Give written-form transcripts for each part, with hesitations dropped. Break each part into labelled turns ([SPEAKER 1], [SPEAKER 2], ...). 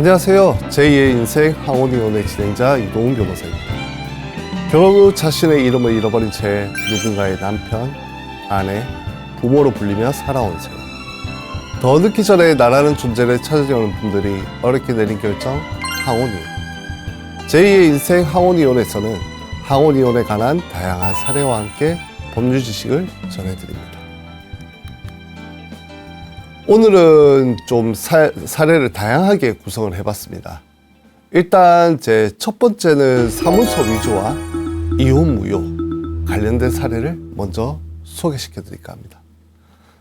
[SPEAKER 1] 안녕하세요. 제2의 인생 항온이혼의 진행자 이동훈 변호사입니다. 결혼 후 자신의 이름을 잃어버린 채 누군가의 남편, 아내, 부모로 불리며 살아온 세월. 더 늦기 전에 나라는 존재를 찾으려는 분들이 어렵게 내린 결정, 항온이혼. 제2의 인생 항온이혼에서는 항온이혼에 관한 다양한 사례와 함께 법률 지식을 전해드립니다. 오늘은 좀 사례를 다양하게 구성을 해봤습니다. 일단 제 첫 번째는 사문서 위조와 이혼 무효 관련된 사례를 먼저 소개시켜 드릴까 합니다.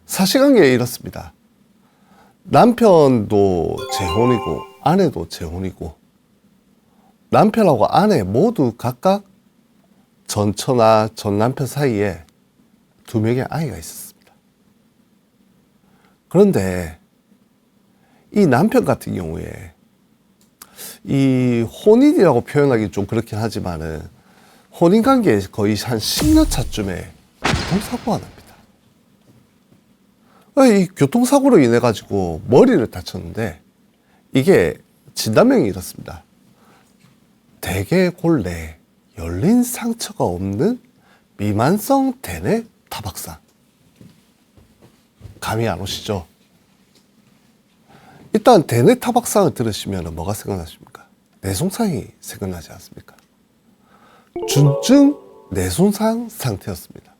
[SPEAKER 1] 사실관계에 이렇습니다. 남편도 재혼이고 아내도 재혼이고 남편하고 아내 모두 각각 전 처나 전 남편 사이에 2명의 아이가 있었습니다. 그런데 이 남편 같은 경우에 이 혼인이라고 표현하기 좀 그렇긴 하지만은 혼인관계에 거의 한 10년 차쯤에 교통사고가 납니다. 이 교통사고로 인해 가지고 머리를 다쳤는데 이게 진단명이 이렇습니다. 대개골 내 열린 상처가 없는 미만성 대뇌 타박상. 감이 안 오시죠? 일단 대뇌 타박상을 들으시면 뭐가 생각나십니까? 뇌손상이 생각나지 않습니까? 준증 뇌손상 상태였습니다.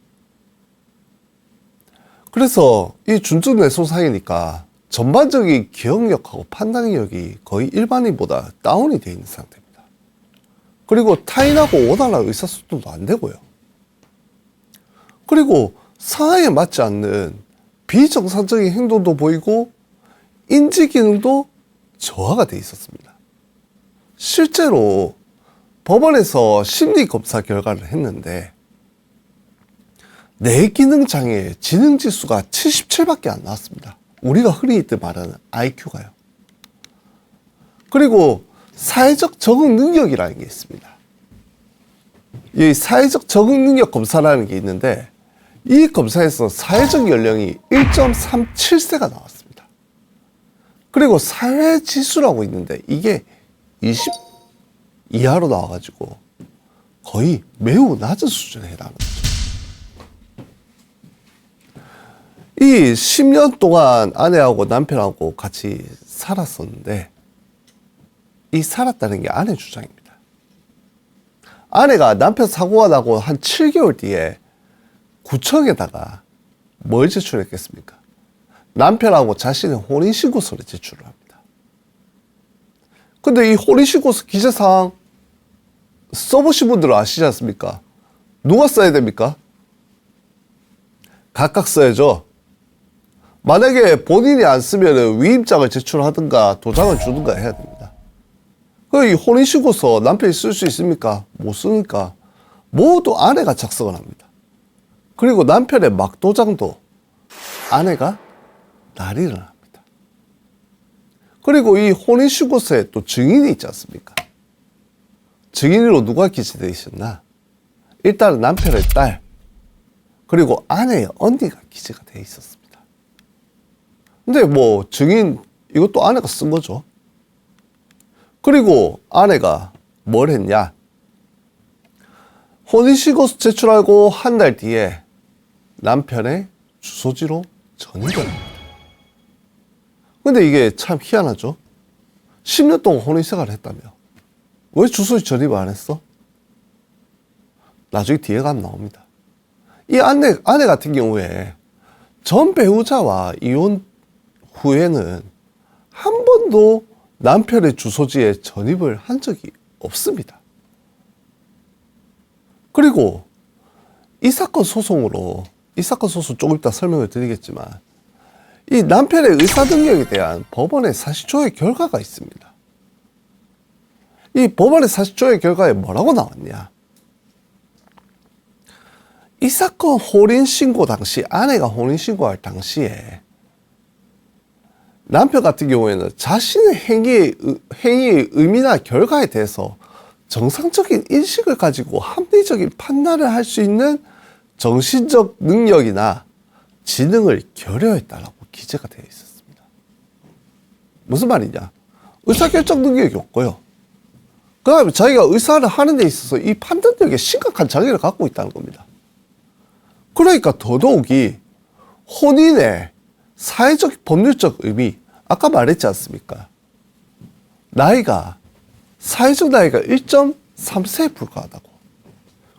[SPEAKER 1] 그래서 이 준증 뇌손상이니까 전반적인 기억력하고 판단력이 거의 일반인보다 다운이 되어 있는 상태입니다. 그리고 타인하고 원활한 의사소통도 안 되고요. 그리고 상황에 맞지 않는 비정상적인 행동도 보이고 인지기능도 저하가 돼 있었습니다. 실제로 법원에서 심리검사 결과를 했는데 뇌기능장애 지능지수가 77밖에 안 나왔습니다. 우리가 흔히 말하는 IQ가요. 그리고 사회적 적응 능력이라는 게 있습니다. 이 사회적 적응 능력 검사라는 게 있는데 이 검사에서 사회적 연령이 1.37세가 나왔습니다. 그리고 사회지수라고 있는데 이게 20 이하로 나와가지고 거의 매우 낮은 수준에 해당하는 거죠. 이 10년 동안 아내하고 남편하고 같이 살았었는데 이 살았다는 게 아내 주장입니다. 아내가 남편 사고가 나고 한 7개월 뒤에 구청에다가 뭘 제출했겠습니까? 남편하고 자신의 혼인신고서를 제출을 합니다. 근데 이 혼인신고서 기재사항 써보신 분들은 아시지 않습니까? 누가 써야 됩니까? 각각 써야죠. 만약에 본인이 안 쓰면 위임장을 제출하든가 도장을 주든가 해야 됩니다. 이 혼인신고서 남편이 쓸 수 있습니까? 못 쓰니까 모두 아내가 작성을 합니다. 그리고 남편의 막도장도 아내가 날인을 합니다. 그리고 이 혼인신고서에 또 증인이 있지 않습니까? 증인으로 누가 기재되어 있었나? 일단은 남편의 딸, 그리고 아내의 언니가 기재가 되어 있었습니다. 근데 뭐 증인, 이것도 아내가 쓴 거죠. 그리고 아내가 뭘 했냐? 혼인신고서 제출하고 한 달 뒤에 남편의 주소지로 전입을 합니다. 근데 이게 참 희한하죠? 10년 동안 혼인생활을 했다며 왜 주소지 전입을 안 했어? 나중에 뒤에 가면 나옵니다. 이 아내 같은 경우에 전 배우자와 이혼 후에는 한 번도 남편의 주소지에 전입을 한 적이 없습니다. 그리고 이 사건 소송 조금 이따 설명을 드리겠지만 이 남편의 의사 능력에 대한 법원의 사실조회 결과가 있습니다. 이 법원의 사실조회 결과에 뭐라고 나왔냐? 이 사건 혼인신고 당시, 아내가 혼인신고할 당시에 남편 같은 경우에는 자신의 행위의 의미나 결과에 대해서 정상적인 인식을 가지고 합리적인 판단을 할 수 있는 정신적 능력이나 지능을 결여했다라고 기재가 되어 있었습니다. 무슨 말이냐? 의사결정 능력이 없고요. 그 다음에 자기가 의사를 하는 데 있어서 이 판단력에 심각한 장애를 갖고 있다는 겁니다. 그러니까 더더욱이 혼인의 사회적 법률적 의미, 아까 말했지 않습니까? 나이가, 사회적 나이가 1.3세에 불과하다고.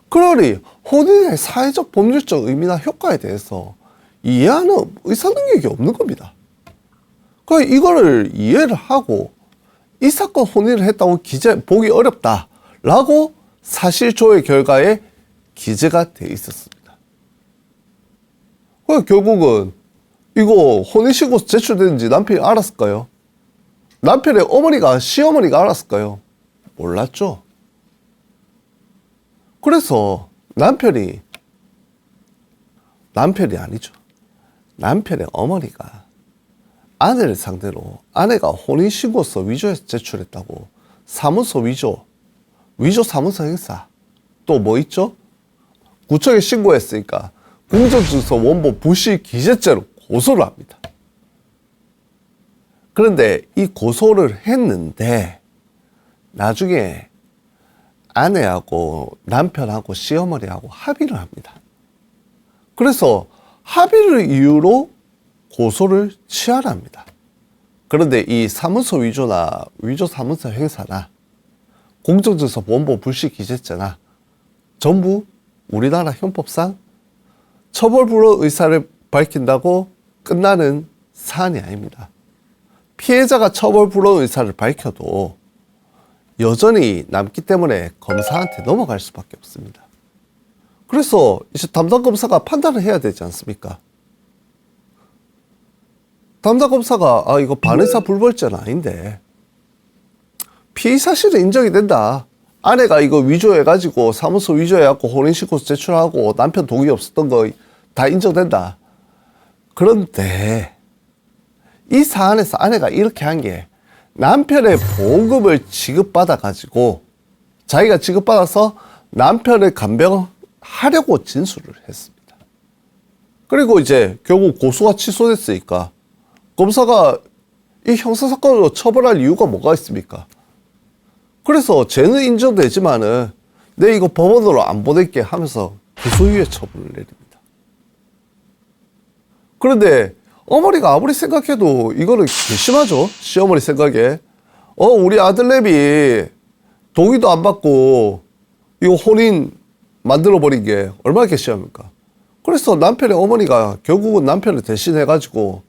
[SPEAKER 1] 그러니 혼인의 사회적 법률적 의미나 효과에 대해서 이해하는 의사 능력이 없는 겁니다. 그러니까 이거를 이해를 하고 이 사건 혼인을 했다고 보기 어렵다라고 사실조회 결과에 기재가 돼 있었습니다. 그러니까 결국은 이거 혼인신고서 제출됐는지 남편이 알았을까요? 남편의 어머니가, 시어머니가 알았을까요? 몰랐죠. 그래서 남편이 아니죠. 남편의 어머니가 아내를 상대로 아내가 혼인신고서 위조해서 제출했다고 사무소 위조 사무소 행사, 또 뭐 있죠? 구청에 신고했으니까 공정증서 원본 불실 기재죄로 고소를 합니다. 그런데 이 고소를 했는데 나중에 아내하고 남편하고 시어머니하고 합의를 합니다. 그래서 합의를 이유로 고소를 취하랍니다. 그런데 이 사무소 위조나 위조 사무소 행사나 공정증서 원본 불실 기재죄나 전부 우리나라 형법상 처벌불허 의사를 밝힌다고 끝나는 사안이 아닙니다. 피해자가 처벌불허 의사를 밝혀도 여전히 남기 때문에 검사한테 넘어갈 수밖에 없습니다. 그래서 이제 담당 검사가 판단을 해야 되지 않습니까? 담당 검사가 이거 반의사 불벌죄는 아닌데 피의 사실은 인정이 된다. 아내가 이거 위조해가지고 사무소 위조해갖고 혼인신고서 제출하고 남편 동의 없었던 거 다 인정된다. 그런데 이 사안에서 아내가 이렇게 한 게 남편의 보험금을 지급받아가지고 자기가 지급받아서 남편을 간병하려고 진술을 했습니다. 그리고 이제 결국 고소가 취소됐으니까 검사가 이 형사사건으로 처벌할 이유가 뭐가 있습니까? 그래서 죄는 인정되지만은 내 이거 법원으로 안 보낼게 하면서 기소유예 처분을 내립니다. 그런데 어머니가 아무리 생각해도 이거는 괘씸하죠. 시어머니 생각에. 우리 아들내미 동의도 안 받고 이거 혼인 만들어버린 게 얼마나 괘씸합니까? 그래서 남편의 어머니가 결국은 남편을 대신해가지고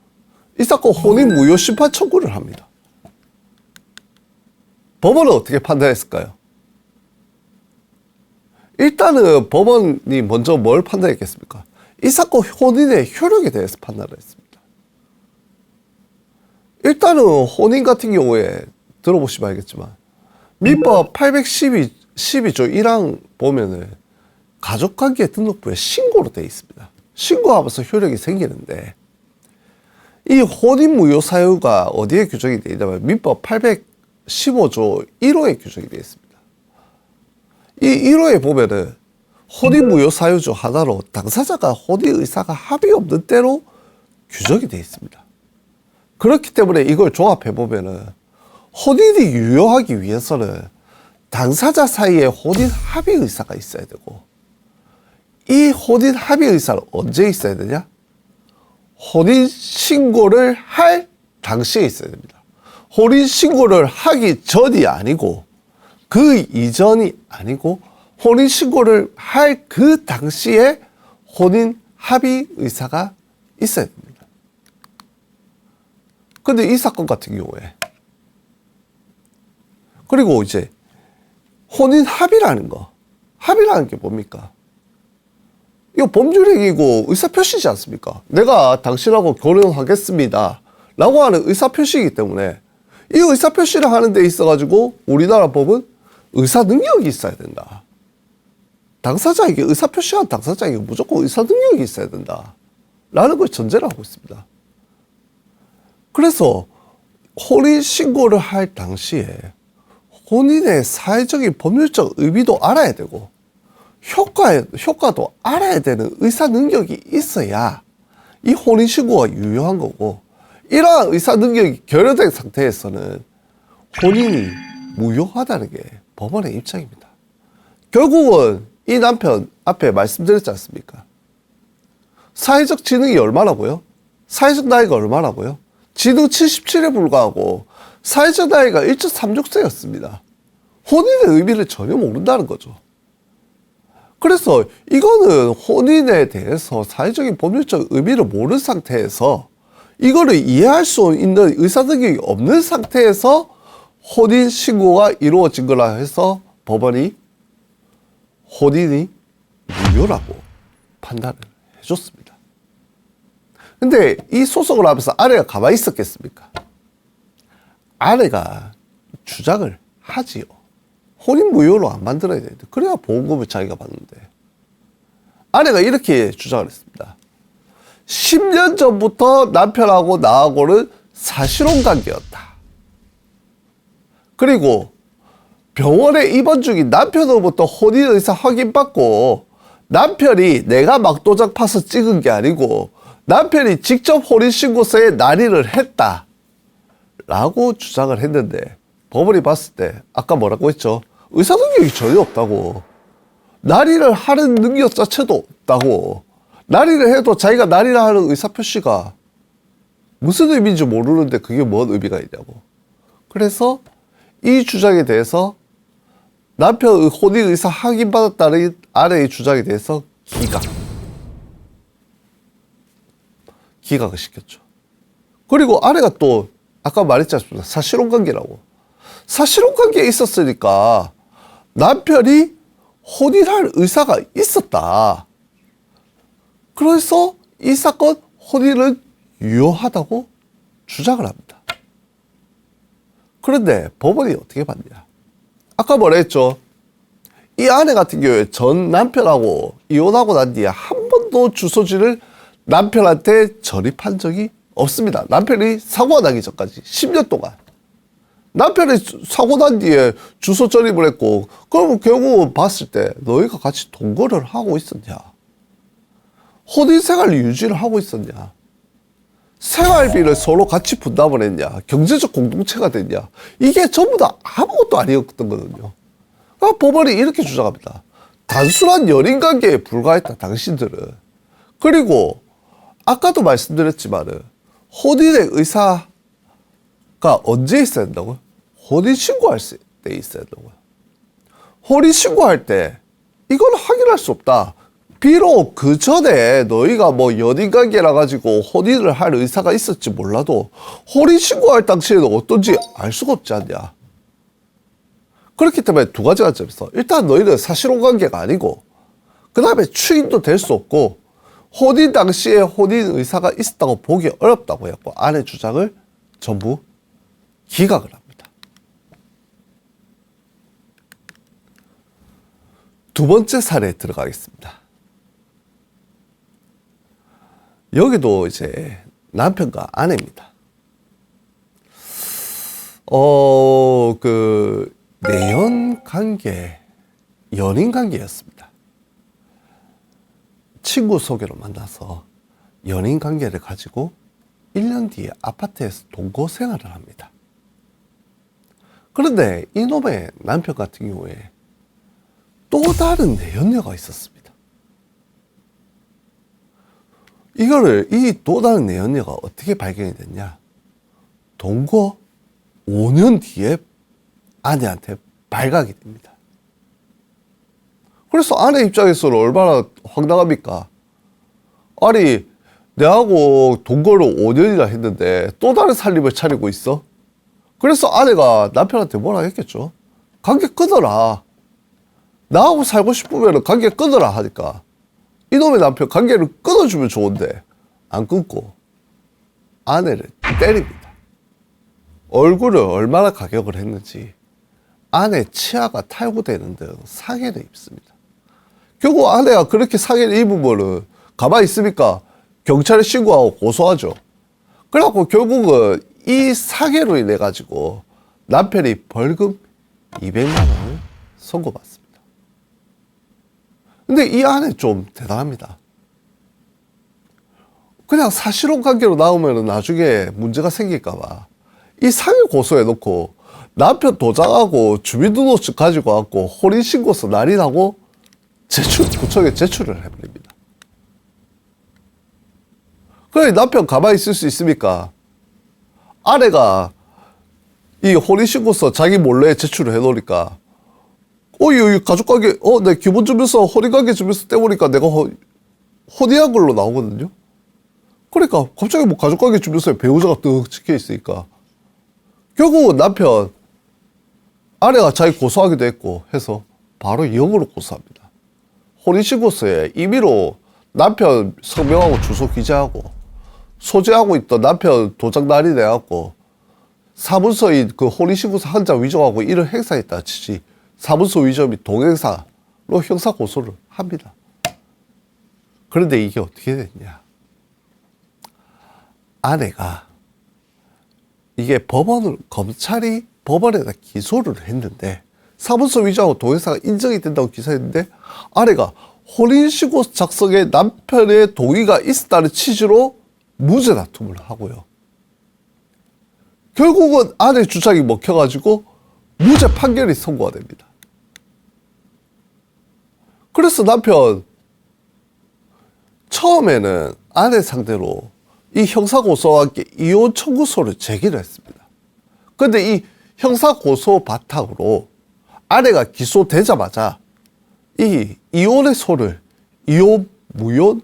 [SPEAKER 1] 이 사건 혼인 무효 심판 청구를 합니다. 법원은 어떻게 판단했을까요? 일단은 법원이 먼저 뭘 판단했겠습니까? 이 사건 혼인의 효력에 대해서 판단을 했습니다. 일단은 혼인 같은 경우에 들어보시면 알겠지만 민법 812조 1항 보면은 가족관계 등록부에 신고로 되어 있습니다. 신고하면서 효력이 생기는데 이 혼인 무효 사유가 어디에 규정이 되어 있냐면 민법 815조 1호에 규정이 되어 있습니다. 이 1호에 보면은 혼인 무효 사유 중 하나로 당사자가 혼인 의사가 합의 없는 때로 규정이 되어 있습니다. 그렇기 때문에 이걸 종합해 보면은 혼인이 유효하기 위해서는 당사자 사이에 혼인 합의 의사가 있어야 되고 이 혼인 합의 의사는 언제 있어야 되냐? 혼인 신고를 할 당시에 있어야 됩니다. 혼인 신고를 하기 전이 아니고 그 이전이 아니고 혼인 신고를 할 그 당시에 혼인 합의 의사가 있어야 됩니다. 근데 이 사건 같은 경우에 그리고 이제 혼인 합의라는 게 뭡니까? 이거 법률행위고 의사표시지 않습니까? 내가 당신하고 결혼하겠습니다 라고 하는 의사표시이기 때문에 이 의사표시를 하는 데 있어가지고 우리나라 법은 의사능력이 있어야 된다. 당사자에게 의사표시한 당사자에게 무조건 의사능력이 있어야 된다 라는 걸 전제로 하고 있습니다. 그래서 혼인신고를 할 당시에 혼인의 사회적인 법률적 의미도 알아야 되고 효과도 알아야 되는 의사 능력이 있어야 이 혼인신고가 유효한 거고 이러한 의사 능력이 결여된 상태에서는 혼인이 무효하다는 게 법원의 입장입니다. 결국은 이 남편 앞에 말씀드렸지 않습니까? 사회적 지능이 얼마라고요? 사회적 나이가 얼마라고요? 지능 77에 불과하고 사회적 나이가 1.36세였습니다. 혼인의 의미를 전혀 모른다는 거죠. 그래서 이거는 혼인에 대해서 사회적인 법률적 의미를 모르는 상태에서 이거를 이해할 수 있는 의사능력이 없는 상태에서 혼인 신고가 이루어진 거라 해서 법원이 혼인이 무효라고 판단을 해줬습니다. 근데 이 소송을 하면서 아내가 가만히 있었겠습니까? 아내가 주장을 하지요. 혼인 무효로 안 만들어야 되는데 그래야 보험금을 자기가 받는데. 아내가 이렇게 주장을 했습니다. 10년 전부터 남편하고 나하고는 사실혼 관계였다. 그리고 병원에 입원 중인 남편으로부터 혼인 의사 확인받고 남편이 내가 막도장 파서 찍은 게 아니고 남편이 직접 혼인신고서에 날인을 했다 라고 주장을 했는데 법원이 봤을 때 아까 뭐라고 했죠? 의사 능력이 전혀 없다고. 날인을 하는 능력 자체도 없다고. 날인을 해도 자기가 날인을 하는 의사표시가 무슨 의미인지 모르는데 그게 뭔 의미가 있냐고. 그래서 이 주장에 대해서 남편 혼인 의사 확인받았다는 아내의 주장에 대해서 기각을 시켰죠. 그리고 아내가 또 아까 말했지 않습니까? 사실혼 관계라고. 사실혼 관계에 있었으니까 남편이 혼인할 의사가 있었다. 그래서 이 사건 혼인은 유효하다고 주장을 합니다. 그런데 법원이 어떻게 봤냐? 아까 뭐라 했죠? 이 아내 같은 경우에 전 남편하고 이혼하고 난 뒤에 한 번도 주소지를 남편한테 전입한 적이 없습니다. 남편이 사고가 나기 전까지 10년 동안. 남편이 사고 난 뒤에 주소 전입을 했고, 그러면 결국은 봤을 때 너희가 같이 동거를 하고 있었냐? 혼인 생활 유지를 하고 있었냐? 생활비를 서로 같이 분담을 했냐? 경제적 공동체가 됐냐? 이게 전부 다 아무것도 아니었던 거거든요. 그러니까 법원이 이렇게 주장합니다. 단순한 연인 관계에 불과했다, 당신들은. 그리고 아까도 말씀드렸지만은 혼인의 의사가 언제 있어야 된다고요? 혼인 신고할 때 있어야 된다고요. 혼인 신고할 때 이건 확인할 수 없다. 비록 그 전에 너희가 뭐 연인 관계라 가지고 혼인을 할 의사가 있었지 몰라도 혼인 신고할 당시에는 어떤지 알 수가 없지 않냐. 그렇기 때문에 두 가지 관점에서 일단 너희는 사실혼 관계가 아니고 그 다음에 추인도 될 수 없고 혼인 당시에 혼인 의사가 있었다고 보기 어렵다고 했고 아내 주장을 전부 기각을 합니다. 두 번째 사례에 들어가겠습니다. 여기도 이제 남편과 아내입니다. 내연 관계, 연인 관계였습니다. 친구 소개로 만나서 연인 관계를 가지고 1년 뒤에 아파트에서 동거 생활을 합니다. 그런데 이놈의 남편 같은 경우에 또 다른 내연녀가 있었습니다. 이 또 다른 내연녀가 어떻게 발견이 됐냐? 동거 5년 뒤에 아내한테 발각이 됩니다. 그래서 아내 입장에서는 얼마나 황당합니까? 아니, 내하고 동거를 5년이나 했는데 또 다른 살림을 차리고 있어? 그래서 아내가 남편한테 뭐라 했겠죠? 관계 끊어라. 나하고 살고 싶으면 관계 끊어라 하니까 이놈의 남편 관계를 끊어주면 좋은데 안 끊고 아내를 때립니다. 얼굴을 얼마나 가격을 했는지 아내 치아가 탈구되는 등 상해를 입습니다. 결국 아내가 그렇게 상해를 입으면은 가만히 있습니까? 경찰에 신고하고 고소하죠. 그래갖고 결국은 이 상해로 인해 가지고 남편이 벌금 200만 원을 선고받습니다. 근데 이 아내 좀 대단합니다. 그냥 사실혼 관계로 나오면 나중에 문제가 생길까봐 이 상해 고소해놓고 남편 도장하고 주민등록증 가지고 왔고 혼인신고서 날인하고 구청에 제출을 해버립니다. 그래 남편 가만히 있을 수 있습니까? 아내가 이 혼인신고서 자기 몰래 제출을 해놓으니까 이 가족관계 내 기본주민서 혼인관계주민서 떼보니까 내가 혼인한 걸로 나오거든요. 그러니까 갑자기 뭐 가족관계주민서에 배우자가 떡 찍혀 있으니까 결국은 남편 아내가 자기 고소하기도 했고 해서 바로 영으로 고소합니다. 혼인신고서에 임의로 남편 성명하고 주소 기재하고 소재하고 있던 남편 도장 날인해갖고 사문서인 그 혼인신고서 한 장 위조하고 이를 행사했다 치지 사문서 위조 및 동행사로 형사 고소를 합니다. 그런데 이게 어떻게 됐냐? 아내가 이게 검찰이 법원에다 기소를 했는데 사문서 위조하고 동행사가 인정이 된다고 기사했는데 아내가 혼인신고서 작성에 남편의 동의가 있었다는 취지로 무죄 다툼을 하고요. 결국은 아내 주장이 먹혀가지고 무죄 판결이 선고가 됩니다. 그래서 남편 처음에는 아내 상대로 이 형사고소와 함께 이혼 청구서를 제기를 했습니다. 그런데 이 형사고소 바탕으로 아내가 기소되자마자 이 이혼의 소를 이혼 무효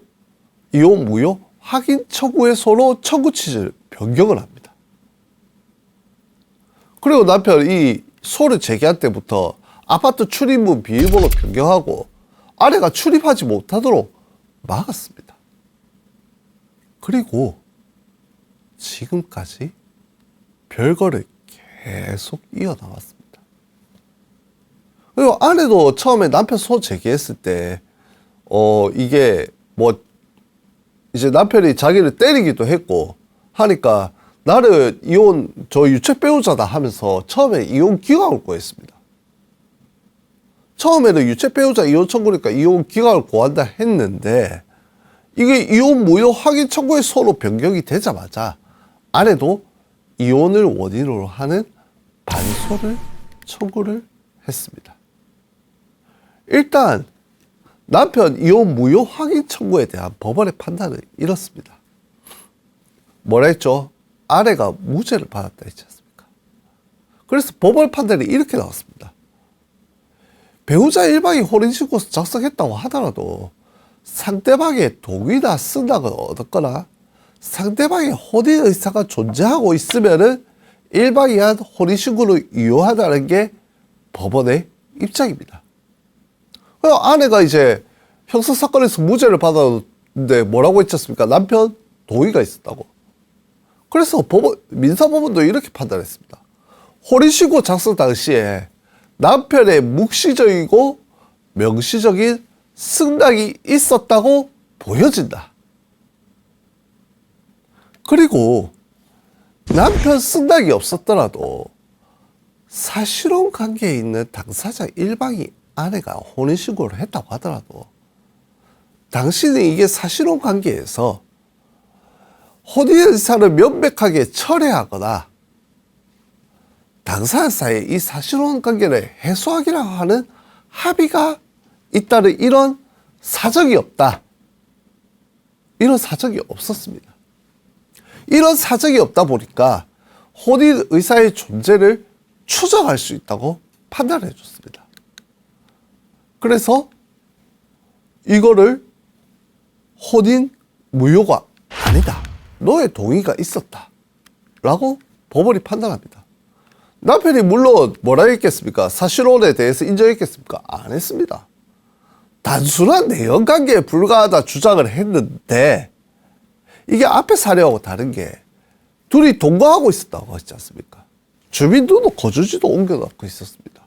[SPEAKER 1] 확인 청구의 소로 청구 취지를 변경을 합니다. 그리고 남편 이 소를 제기한 때부터 아파트 출입문 비밀번호 변경하고 아내가 출입하지 못하도록 막았습니다. 그리고 지금까지 별거를 계속 이어나왔습니다. 그리고 아내도 처음에 남편 소 제기했을 때 이게 뭐 이제 남편이 자기를 때리기도 했고 하니까 나를 유책 배우자다 하면서 처음에 이혼 기각을 구했습니다. 처음에는 유책 배우자 이혼 청구니까 이혼 기각을 구한다 했는데 이게 이혼 무효 확인 청구의 소로 변경이 되자마자 아내도 이혼을 원인으로 하는 반소를 청구를 했습니다. 일단 남편 이혼 무효 확인 청구에 대한 법원의 판단은 이렇습니다. 뭐라 했죠? 아내가 무죄를 받았다 했지 않습니까? 그래서 법원 판단이 이렇게 나왔습니다. 배우자 일방이 혼인신고서 작성했다고 하더라도 상대방의 동의나 승낙을 얻었거나 상대방의 혼인 의사가 존재하고 있으면은 일방이 한 혼인신고를 유효하다는 게 법원의 입장입니다. 아내가 이제 형사사건에서 무죄를 받았는데 뭐라고 했지 않습니까? 남편 동의가 있었다고. 그래서 민사법원도 이렇게 판단했습니다. 혼인신고 작성 당시에 남편의 묵시적이고 명시적인 승낙이 있었다고 보여진다. 그리고 남편 승낙이 없었더라도 사실혼 관계에 있는 당사자 일방이 아내가 혼인신고를 했다고 하더라도 당신이 이게 사실혼 관계에서 혼인 의사를 명백하게 철회하거나 당사자 사이에 이 사실혼 관계를 해소하기라고 하는 합의가 있다는 이런 사정이 없다. 이런 사정이 없었습니다. 이런 사정이 없다 보니까 혼인 의사의 존재를 추정할 수 있다고 판단해 줬습니다. 그래서 이거를 혼인 무효가 아니다. 너의 동의가 있었다. 라고 법원이 판단합니다. 남편이 물론 뭐라 했겠습니까? 사실혼에 대해서 인정했겠습니까? 안 했습니다. 단순한 내연관계에 불과하다 주장을 했는데 이게 앞에 사례하고 다른 게 둘이 동거하고 있었다고 했지 않습니까? 주민등록 거주지도 옮겨놓고 있었습니다.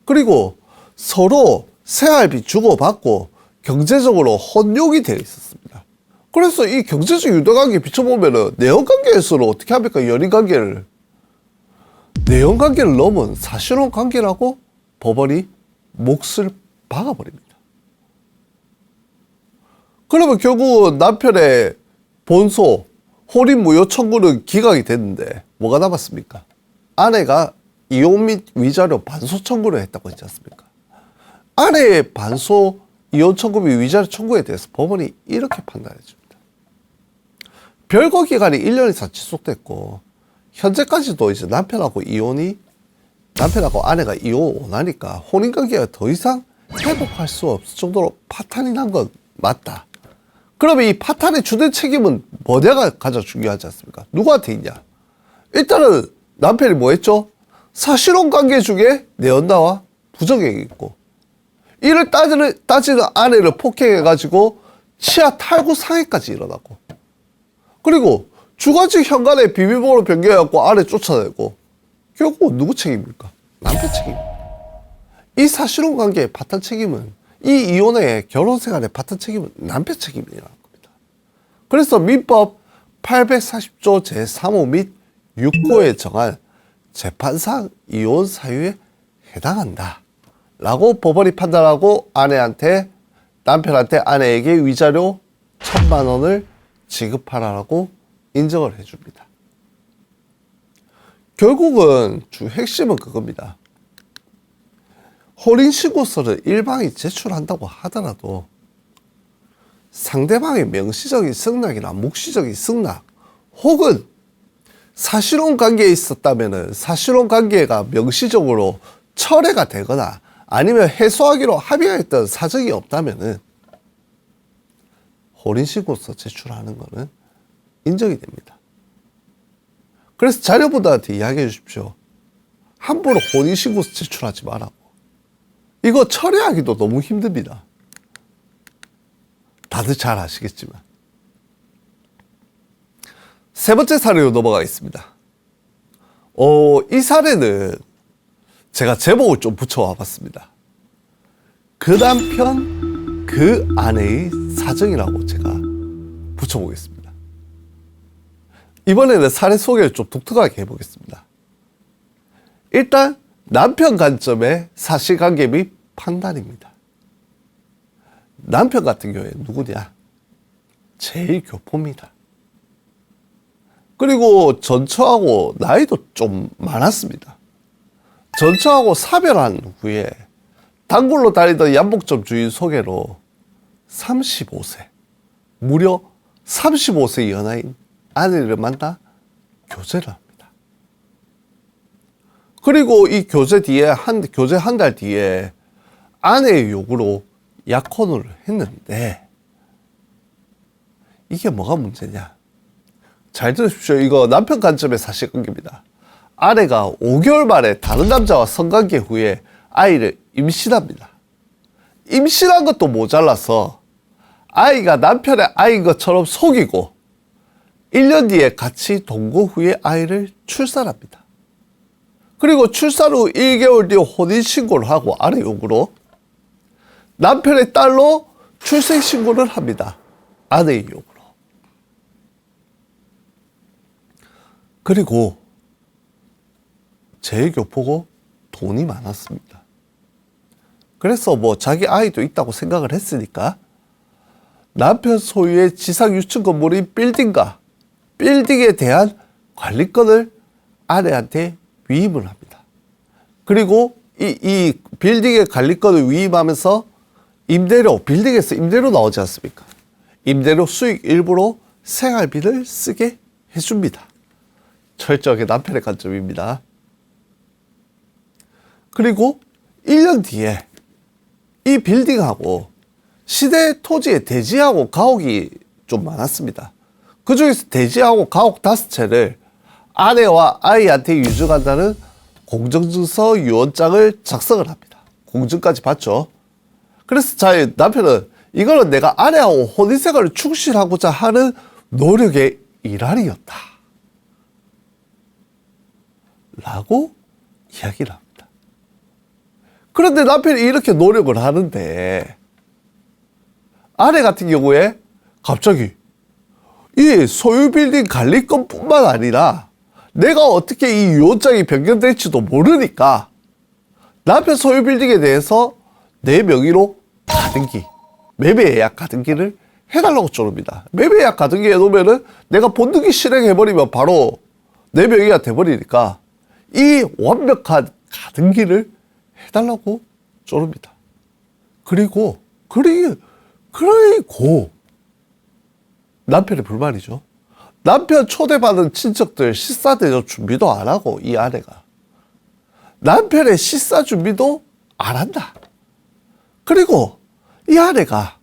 [SPEAKER 1] 그리고 서로 생활비 주고받고 경제적으로 혼용이 되어 있었습니다. 그래서 이 경제적 유대관계 비춰보면은 내연관계에서는 어떻게 합니까? 연인관계를. 내연관계를 넘은 사실혼 관계라고 법원이 몫을 박아버립니다. 그러면 결국은 남편의 본소 혼인 무효 청구는 기각이 됐는데 뭐가 남았습니까? 아내가 이혼 및 위자료 반소 청구를 했다고 했지 않습니까? 아내의 반소 이혼 청구 및 위자료 청구에 대해서 법원이 이렇게 판단해 줍니다. 별거 기간이 1년 이상 지속됐고 현재까지도 이제 남편하고 아내가 이혼 원하니까 혼인관계가 더 이상 회복할 수 없을 정도로 파탄이 난 건 맞다. 그러면 이 파탄의 주된 책임은 뭐냐가 가장 중요하지 않습니까? 누구한테 있냐? 일단은 남편이 뭐 했죠? 사실혼 관계 중에 내 연나와 부정행위 있고 이를 따지는 아내를 폭행해가지고 치아 탈구 상해까지 일어나고 그리고 주거지 현관에 비밀번호 변경해갖고 아내 쫓아내고 결국 누구 책임입니까? 남편 책임입니다. 이 사실혼 관계의 바탕 책임은 이 이혼의 결혼 생활의 바탕 책임은 남편 책임이라는 겁니다. 그래서 민법 840조 제3호 및 6호에 정한 재판상 이혼 사유에 해당한다 라고 법원이 판단하고 남편한테 아내에게 위자료 1,000만 원을 지급하라고 인정을 해줍니다. 결국은 주 핵심은 그겁니다. 혼인신고서를 일방이 제출한다고 하더라도 상대방의 명시적인 승낙이나 묵시적인 승낙 혹은 사실혼 관계에 있었다면 사실혼 관계가 명시적으로 철회가 되거나 아니면 해소하기로 합의했던 사정이 없다면 혼인신고서 제출하는 것은 인정이 됩니다. 그래서 자녀분들한테 이야기해 주십시오. 함부로 혼인신고서 제출하지 말라고. 이거 처리하기도 너무 힘듭니다. 다들 잘 아시겠지만. 세 번째 사례로 넘어가겠습니다. 이 사례는 제가 제목을 좀 붙여와 봤습니다. 그 남편, 그 아내의 사정이라고 제가 붙여보겠습니다. 이번에는 사례 소개를 좀 독특하게 해보겠습니다. 일단 남편 관점의 사실관계 및 판단입니다. 남편 같은 경우에 누구냐? 제1교포입니다. 그리고 전처하고 나이도 좀 많았습니다. 전처하고 사별한 후에 단골로 다니던 양복점 주인 소개로 35세, 무려 35세 연하인 아내를 만나 교제를 합니다. 그리고 이 교제 한 달 뒤에 아내의 요구로 약혼을 했는데 이게 뭐가 문제냐? 잘 들으십시오. 이거 남편 관점의 사실관계입니다. 아내가 5개월 만에 다른 남자와 성관계 후에 아이를 임신합니다. 임신한 것도 모자라서 아이가 남편의 아이인 것처럼 속이고 1년 뒤에 같이 동거 후에 아이를 출산합니다. 그리고 출산 후 1개월 뒤에 혼인신고를 하고 아내 요구로 남편의 딸로 출생신고를 합니다. 아내의 요구로. 그리고 제1교포고 돈이 많았습니다. 그래서 자기 아이도 있다고 생각을 했으니까 남편 소유의 지상 유층 건물인 빌딩에 대한 관리권을 아내한테 위임을 합니다. 그리고 이 빌딩의 관리권을 위임하면서 빌딩에서 임대료 나오지 않습니까? 임대료 수익 일부로 생활비를 쓰게 해줍니다. 철저하게 남편의 관점입니다. 그리고 1년 뒤에 이 빌딩하고 시대 토지의 대지하고 가옥이 좀 많았습니다. 그 중에서 대지하고 가옥 5채를 아내와 아이한테 유증한다는 공정증서 유언장을 작성을 합니다. 공증까지 받죠. 그래서 남편은 이거는 내가 아내하고 혼인생활을 충실하고자 하는 노력의 일환이었다 라고 이야기를 합니다. 그런데 남편이 이렇게 노력을 하는데 아내 같은 경우에 갑자기 이 소유 빌딩 관리권뿐만 아니라 내가 어떻게 이 유언장이 변경될지도 모르니까 남편 소유 빌딩에 대해서 내 명의로 가등기, 매매 예약 가등기를 해달라고 쪼릅니다. 매매 예약 가등기 해놓으면은 내가 본등기 실행해버리면 바로 내 명의가 돼버리니까 이 완벽한 가등기를 해달라고 쪼릅니다. 그리고 남편의 불만이죠. 남편 초대받은 친척들 식사 대접 준비도 안 하고 이 아내가 남편의 식사 준비도 안 한다. 그리고 이 아내가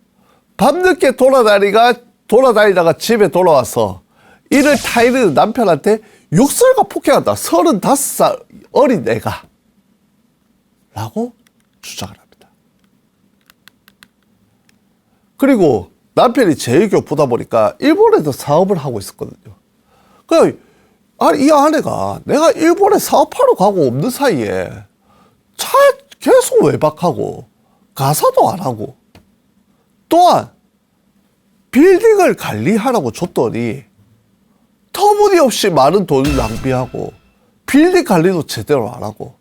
[SPEAKER 1] 밤늦게 돌아다니다가 집에 돌아와서 이를 타이르는 남편한테 욕설과 폭행한다. 35살 어린 애가 라고 주장을 합니다. 그리고 남편이 제일교 보다 보니까 일본에도 사업을 하고 있었거든요. 그러니까 이 아내가 내가 일본에 사업하러 가고 없는 사이에 계속 외박하고 가사도 안 하고 또한 빌딩을 관리하라고 줬더니 터무니없이 많은 돈을 낭비하고 빌딩 관리도 제대로 안 하고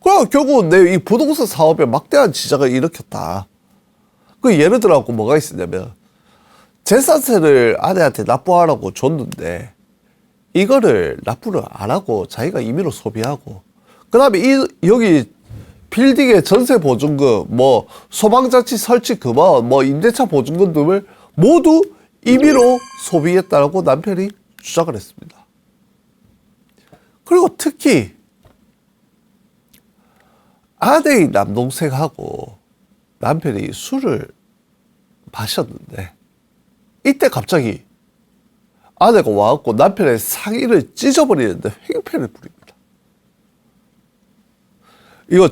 [SPEAKER 1] 그럼 결국 내 이 부동산 사업에 막대한 지장을 일으켰다. 그 예를 들어 갖고 뭐가 있었냐면 재산세를 아내한테 납부하라고 줬는데 이거를 납부를 안 하고 자기가 임의로 소비하고 그 다음에 여기 빌딩의 전세 보증금, 뭐 소방장치 설치 금원, 뭐 임대차 보증금 등을 모두 임의로 소비했다라고 남편이 주장을 했습니다. 그리고 특히 아내의 남동생하고 남편이 술을 마셨는데 이때 갑자기 아내가 와갖고 남편의 상의를 찢어버리는데 횡패를 부립니다. 이거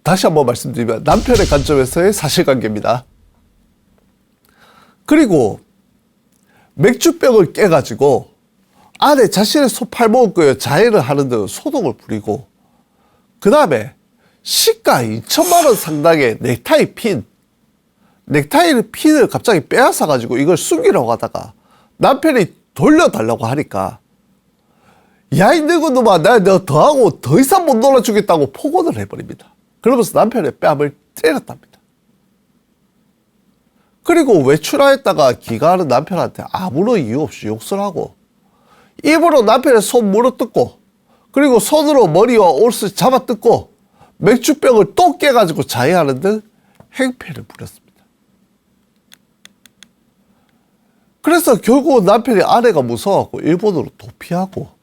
[SPEAKER 1] 다시 한번 말씀드리면 남편의 관점에서의 사실관계입니다. 그리고 맥주병을 깨가지고 아내 자신의 팔목을 끄어 자해를 하는 등 소동을 부리고 그 다음에 시가 2천만 원 상당의 넥타이 핀을 갑자기 빼앗아가지고 이걸 숨기려고 하다가 남편이 돌려달라고 하니까 야, 이 늙은 놈아, 내가 더하고 더 이상 못 놀아주겠다고 폭언을 해버립니다. 그러면서 남편의 뺨을 때렸답니다. 그리고 외출하였다가 귀가하는 남편한테 아무런 이유 없이 욕설 하고 입으로 남편의 손 물어뜯고 그리고 손으로 머리와 옷을 잡아뜯고 맥주병을 또 깨가지고 자해하는 등 행패를 부렸습니다. 그래서 결국 남편이 아내가 무서워갖고 일본으로 도피하고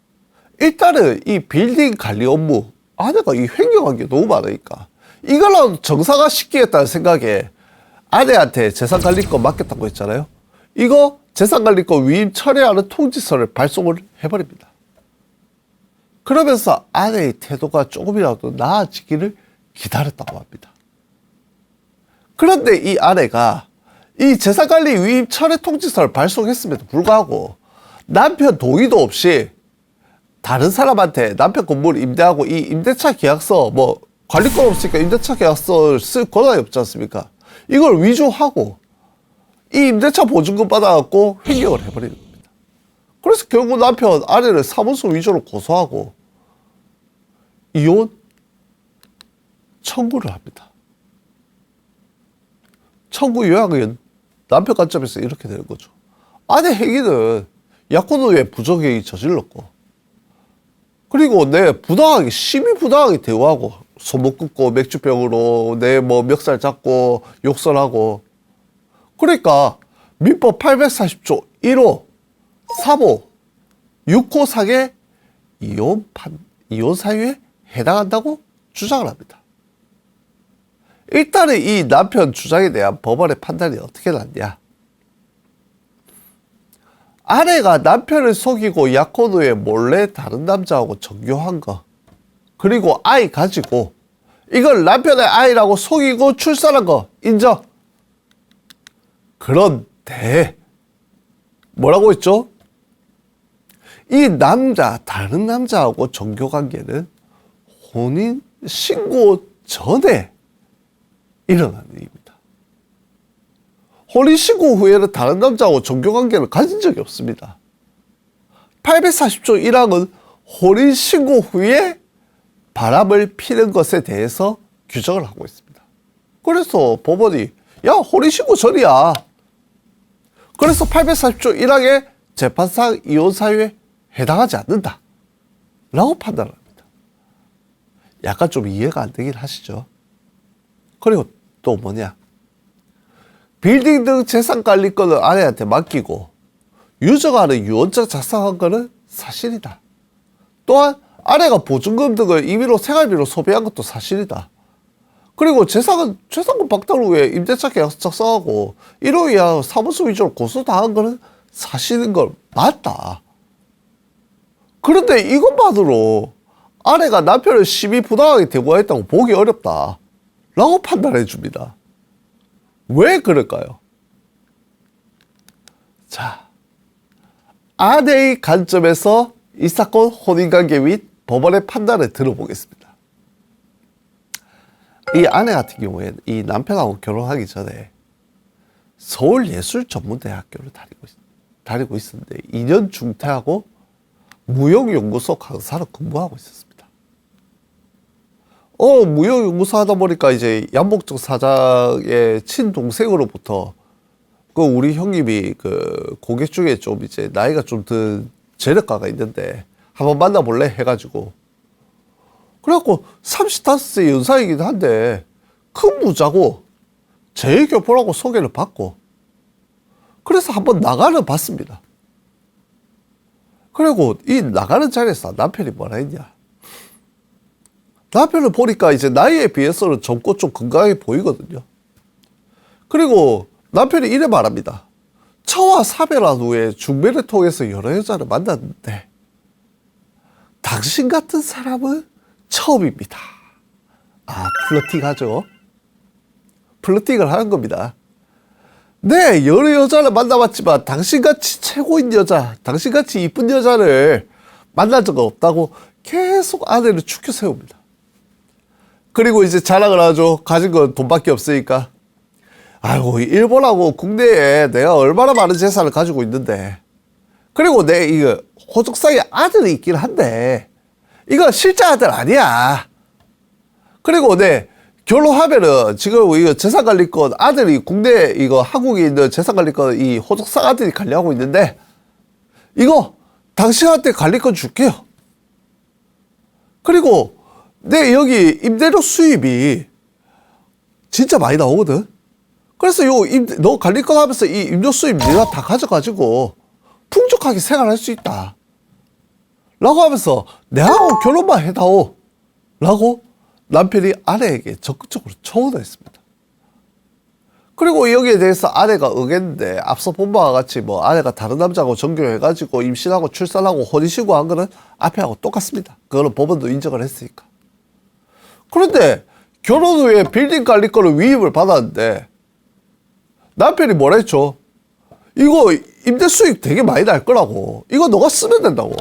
[SPEAKER 1] 일단은 이 빌딩 관리 업무 아내가 이 횡령한 게 너무 많으니까 이걸로 정상화 시키겠다는 생각에 아내한테 재산관리권 맡겼다고 했잖아요. 이거 재산관리권 위임 철회하는 통지서를 발송을 해버립니다. 그러면서 아내의 태도가 조금이라도 나아지기를 기다렸다고 합니다. 그런데 이 아내가 이 재산관리 위임 철회 통지서를 발송했음에도 불구하고 남편 동의도 없이 다른 사람한테 남편 건물을 임대하고 이 임대차 계약서 뭐 관리권 없으니까 임대차 계약서를 쓸 권한이 없지 않습니까? 이걸 위조하고 이 임대차 보증금 받아갖고 횡령을 해버리는 겁니다. 그래서 결국 남편 아내를 사무소 위조로 고소하고 이혼 청구를 합니다. 청구 요약은 남편 관점에서 이렇게 되는 거죠. 아내 행위는 약혼후에 부정행위 저질렀고 그리고 내 부당하게 심히 부당하게 대우하고 손목 긋고 맥주병으로 내 뭐 멱살 잡고 욕설하고 그러니까 민법 840조 1호 3호 6호 상의 이혼 사유에 해당한다고 주장을 합니다. 일단은 이 남편 주장에 대한 법원의 판단이 어떻게 났냐. 아내가 남편을 속이고 약혼 후에 몰래 다른 남자하고 정교한 거 그리고 아이 가지고 이걸 남편의 아이라고 속이고 출산한 거 인정. 그런데 뭐라고 했죠? 이 다른 남자하고 정교관계는 혼인 신고 전에 일어난 일입니다. 혼인신고 후에는 다른 남자하고 정교관계를 가진 적이 없습니다. 840조 1항은 혼인신고 후에 바람을 피는 것에 대해서 규정을 하고 있습니다. 그래서 법원이 야 혼인신고 전이야. 그래서 840조 1항의 재판상 이혼 사유에 해당하지 않는다 라고 판단합니다. 약간 좀 이해가 안 되긴 하시죠. 그리고 또 뭐냐, 빌딩 등 재산관리권을 아내한테 맡기고 유저가 유언장 작성한 거는 사실이다. 또한 아내가 보증금 등을 임의로 생활비로 소비한 것도 사실이다. 그리고 재산권 박탈 후에 임대차 계약서 작성하고 이로 인한 사무소 위조로 고소당한 거는 사실인 걸 맞다. 그런데 이것만으로 아내가 남편을 심히 부당하게 대우했다고 보기 어렵다 라고 판단해 줍니다. 왜 그럴까요? 자, 아내의 관점에서 이 사건 혼인관계 및 법원의 판단을 들어보겠습니다. 이 아내 같은 경우에는 이 남편하고 결혼하기 전에 서울예술전문대학교를 다니고 있었는데 2년 중퇴하고 무용연구소 강사로 근무하고 있었습니다. 무용연구소 하다 보니까 이제 양복적 사장의 친동생으로부터 그 우리 형님이 그 고객 중에 좀 이제 나이가 좀 든 재력가가 있는데 한번 만나볼래 해가지고, 그래갖고 35세 연상이긴 한데 큰 부자고 제일교포라고 소개를 받고, 그래서 한번 나가는 봤습니다. 그리고 이 나가는 자리에서 남편이 뭐라 했냐, 남편을 보니까 이제 나이에 비해서는 젊고 좀 건강해 보이거든요. 그리고 남편이 이래 말합니다. 처와 사별한 후에 중매를 통해서 여러 여자를 만났는데 당신 같은 사람은 처음입니다. 플러팅 하죠. 플러팅을 하는 겁니다. 네, 여러 여자를 만나봤지만 당신같이 최고인 여자, 당신같이 이쁜 여자를 만난 적은 없다고 계속 아내를 추켜 세웁니다. 그리고 이제 자랑을 하죠. 가진 건 돈밖에 없으니까. 아이고, 일본하고 국내에 내가 얼마나 많은 재산을 가지고 있는데, 그리고 내 이거 호적상에 아들이 있긴 한데 이거 실제 아들 아니야. 그리고 내 결혼하면은 지금 이거 재산관리권 아들이 국내 이거 한국에 있는 재산관리권 이 호적상 아들이 관리하고 있는데 이거 당신한테 관리권 줄게요. 그리고 내 여기 임대료 수입이 진짜 많이 나오거든. 그래서 너 관리권 하면서 이 임대 수입 네가 다 가져가지고 풍족하게 생활할 수 있다 라고 하면서 내하고 결혼만 해다오 라고 남편이 아내에게 적극적으로 조언을 했습니다. 그리고 여기에 대해서 아내가 응했는데 앞서 본 바와 같이 뭐 아내가 다른 남자하고 전교해가지고 임신하고 출산하고 혼인신고한 거는 앞에 하고 똑같습니다. 그거는 법원도 인정을 했으니까. 그런데 결혼 후에 빌딩 관리권을 위임을 받았는데 남편이 뭐라 했죠? 이거 임대 수익 되게 많이 날 거라고. 이거 너가 쓰면 된다고.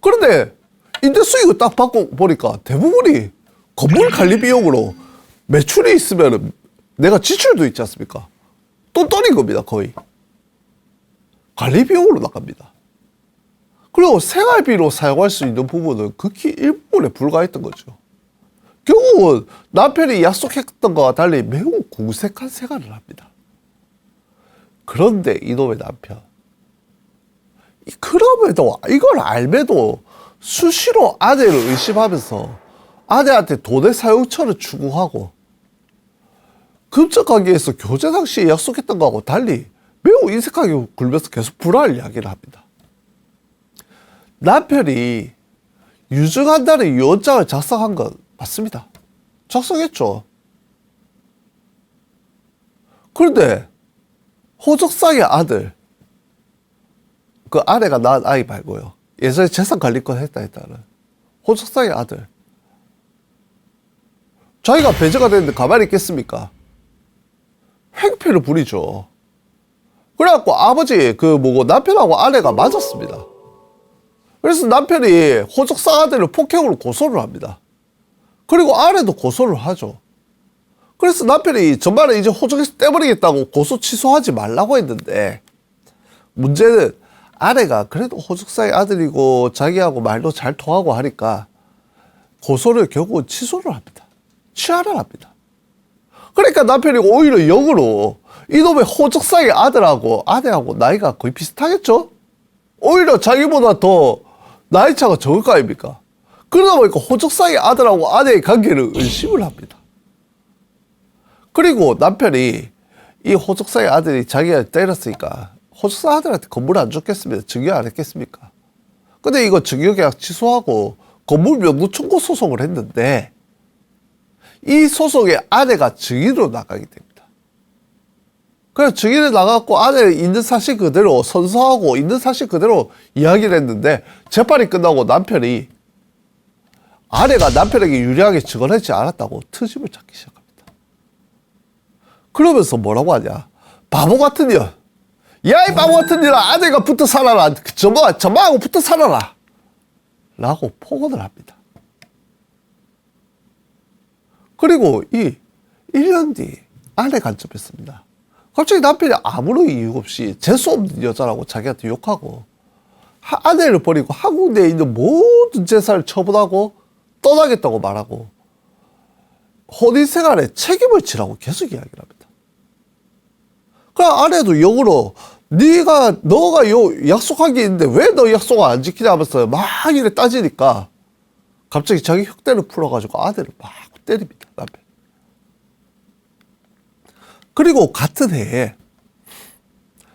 [SPEAKER 1] 그런데 임대 수익을 딱 받고 보니까 대부분이 건물 관리 비용으로 매출이 있으면 내가 지출도 있지 않습니까? 똔똔인 겁니다, 거의. 관리 비용으로 나갑니다. 그리고 생활비로 사용할 수 있는 부분은 극히 일부분에 불과했던 거죠. 결국은 남편이 약속했던 것과 달리 매우 궁색한 생활을 합니다. 그런데 이놈의 남편, 그럼에도 이걸 알매도 수시로 아내를 의심하면서 아내한테 돈의 사용처를 추구하고 금전관계에서 교제 당시에 약속했던 것하고 달리 매우 인색하게 굴면서 계속 불화를 야기를 합니다. 남편이 유증한다는 유언장을 작성한 건 맞습니다. 작성했죠. 그런데 호적상의 아들, 그 아내가 낳은 아이 말고요. 예전에 재산관리권 했다는 호적상의 아들. 자기가 배제가 됐는데 가만히 있겠습니까? 횡패를 부리죠. 그래갖고 아버지, 남편하고 아내가 맞았습니다. 그래서 남편이 호적상 아들을 폭행으로 고소를 합니다. 그리고 아내도 고소를 하죠. 그래서 남편이 전반에 이제 호적에서 떼버리겠다고 고소 취소하지 말라고 했는데, 문제는 아내가 그래도 호적상의 아들이고 자기하고 말도 잘 통하고 하니까 고소를 결국은 취소를 합니다. 취하를 합니다. 그러니까 남편이 오히려 역으로 이놈의 호적상의 아들하고 아내하고 나이가 거의 비슷하겠죠? 오히려 자기보다 더 나이 차가 적을 거 아닙니까? 그러다 보니까 호적상의 아들하고 아내의 관계를 의심을 합니다. 그리고 남편이 이 호적상의 아들이 자기가 때렸으니까 호적상 아들한테 건물 안 줬겠습니까? 증여 안 했겠습니까? 근데 이거 증여계약 취소하고 건물 명부 청구 소송을 했는데 이 소송에 아내가 증인으로 나가게 됩니다. 그래서 증인에 나가고 아내는 있는 사실 그대로 선서하고 있는 사실 그대로 이야기를 했는데 재판이 끝나고 남편이 아내가 남편에게 유리하게 증언하지 않았다고 트집을 찾기 시작합니다. 그러면서 뭐라고 하냐. 바보 같은 년. 야, 이 바보 같은 년아, 아내가 붙어 살아라. 저마하고 붙어 살아라. 라고 폭언을 합니다. 그리고 이 1년 뒤 아내 간첩했습니다. 갑자기 남편이 아무런 이유 없이 재수 없는 여자라고 자기한테 욕하고 아내를 버리고 한국 내에 있는 모든 재산을 처분하고 떠나겠다고 말하고 혼인생활에 책임을 지라고 계속 이야기를 합니다. 그럼 아내도 역으로 너가 약속한 게 있는데 왜 너 약속을 안 지키냐 하면서 막 이래 따지니까 갑자기 자기 흉대를 풀어가지고 아내를 막 때립니다. 남편. 그리고 같은 해에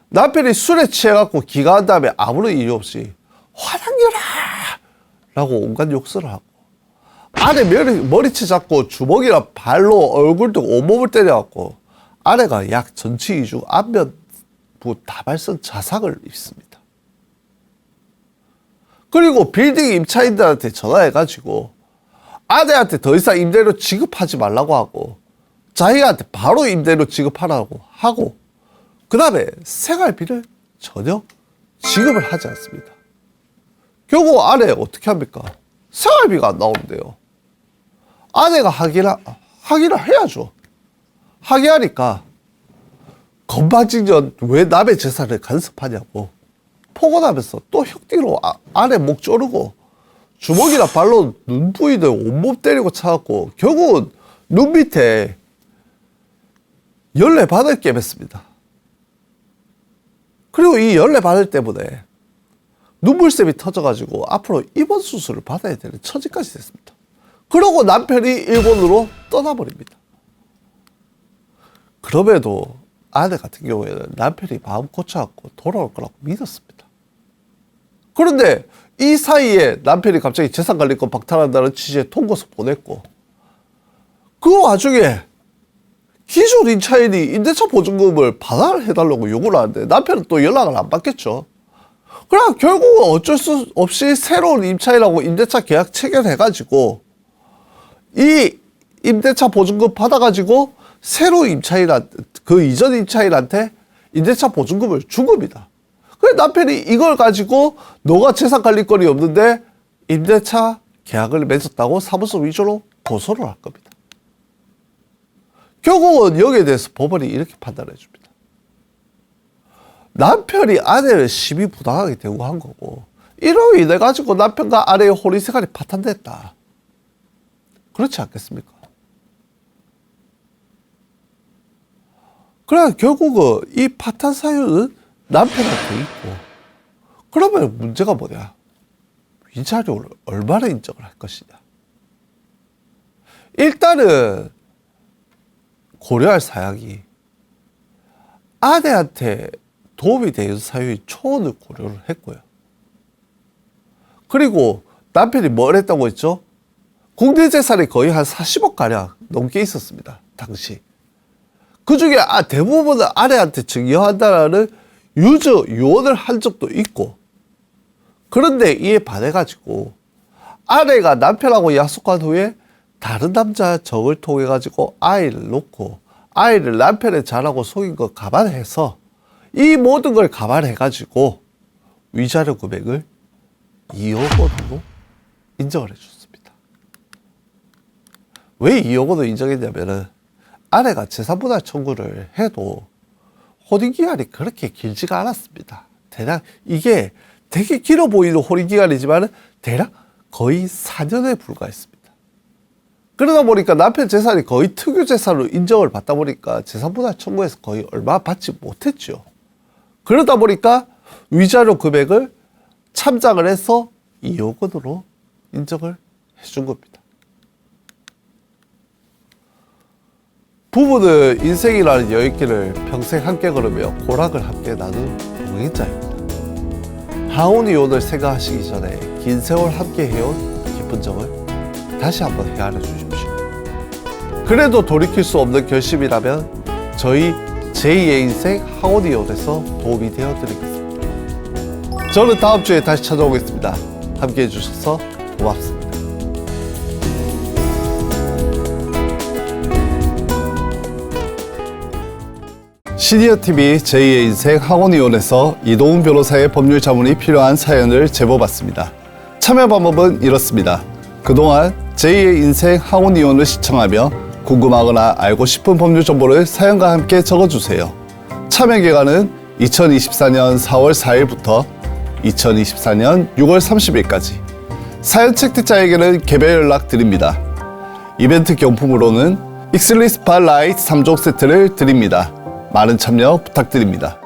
[SPEAKER 1] 남편이 술에 취해갖고 기가한 다음에 아무런 이유 없이 화장녀라! 라고 온갖 욕설을 하고 아내 머리채 잡고 주먹이나 발로 얼굴 등 온몸을 때려갖고 아내가 약 전치 2주 안면부 다발성 자상을 입습니다. 그리고 빌딩 임차인들한테 전화해가지고 아내한테 더 이상 임대료 지급하지 말라고 하고 자기한테 바로 임대료 지급하라고 하고 그 다음에 생활비를 전혀 지급을 하지 않습니다. 결국 아내 어떻게 합니까? 생활비가 안 나오는데요. 아내가 하기를 해야죠. 하게 하니까 건방진년 왜 남의 재산을 간섭하냐고 폭언하면서 또 혁띠로 아내 목 조르고 주먹이나 발로 눈 부위를 온몸 때리고 차갖고 결국은 눈 밑에 열레바늘 깨맸습니다. 그리고 이 열레바늘 때문에 눈물샘이 터져가지고 앞으로 입원 수술을 받아야 되는 처지까지 됐습니다. 그러고 남편이 일본으로 떠나버립니다. 그럼에도 아내 같은 경우에는 남편이 마음 고쳐갖고 돌아올 거라고 믿었습니다. 그런데 이 사이에 남편이 갑자기 재산관리권 박탈한다는 취지의 통고서 보냈고 그 와중에 기존 임차인이 임대차 보증금을 반환해달라고 요구를 하는데 남편은 또 연락을 안 받겠죠. 그럼 결국은 어쩔 수 없이 새로운 임차인하고 임대차 계약 체결해가지고 이 임대차 보증금 받아가지고 새로운 임차인한테 그 이전 임차인한테 임대차 보증금을 준 겁니다. 그래서 남편이 이걸 가지고 너가 재산관리권이 없는데 임대차 계약을 맺었다고 사무소 위조로 고소를 할 겁니다. 결국은 여기에 대해서 법원이 이렇게 판단해 줍니다. 남편이 아내를 심히 부당하게 대우한 거고 이로 인해 가지고 남편과 아내의 혼인생활이 파탄됐다. 그렇지 않겠습니까? 그래 결국은 이 파탄 사유는 남편한테 있고 그러면 문제가 뭐냐? 위자료를 얼마나 인정을 할 것이냐? 일단은 고려할 사양이 아내한테 도움이 되는 사유의 초원을 고려를 했고요. 그리고 남편이 뭘 했다고 했죠? 국내 재산이 거의 한 40억 가량 넘게 있었습니다. 당시. 그 중에 대부분은 아내한테 증여한다라는 유언을 한 적도 있고 그런데 이에 반해가지고 아내가 남편하고 약속한 후에 다른 남자 적을 통해 가지고 아이를 놓고 아이를 남편의 자라고 속인 거 감안해서 이 모든 걸 감안해 가지고 위자료 금액을 2억 원으로 인정을 해줬습니다. 왜 2억 원을 인정했냐면은 아내가 재산분할 청구를 해도 혼인기간이 그렇게 길지가 않았습니다. 대략 이게 되게 길어 보이는 혼인기간이지만 대략 거의 4년에 불과했습니다. 그러다 보니까 남편 재산이 거의 특유 재산으로 인정을 받다 보니까 재산분할 청구에서 거의 얼마 받지 못했죠. 그러다 보니까 위자료 금액을 참작을 해서 2억 원으로 인정을 해준 겁니다. 부부는 인생이라는 여행길을 평생 함께 걸으며 고락을 함께 나눈 동행자입니다. 하온이온을 생각하시기 전에 긴 세월 함께 해온 깊은 정을 다시 한번 헤아려 주십시오. 그래도 돌이킬 수 없는 결심이라면 저희 제2의 인생 하온이온에서 도움이 되어 드리겠습니다. 저는 다음 주에 다시 찾아오겠습니다. 함께 해주셔서 고맙습니다. 시니어TV 제2의 인생 학원이온에서 이동훈 변호사의 법률 자문이 필요한 사연을 제보받습니다. 참여 방법은 이렇습니다. 그동안 제2의 인생 학원이온을 시청하며 궁금하거나 알고 싶은 법률 정보를 사연과 함께 적어주세요. 참여 기간은 2024년 4월 4일부터 2024년 6월 30일까지. 사연 채택자에게는 개별 연락 드립니다. 이벤트 경품으로는 익슬리스 발 라이트 3종 세트를 드립니다. 많은 참여 부탁드립니다.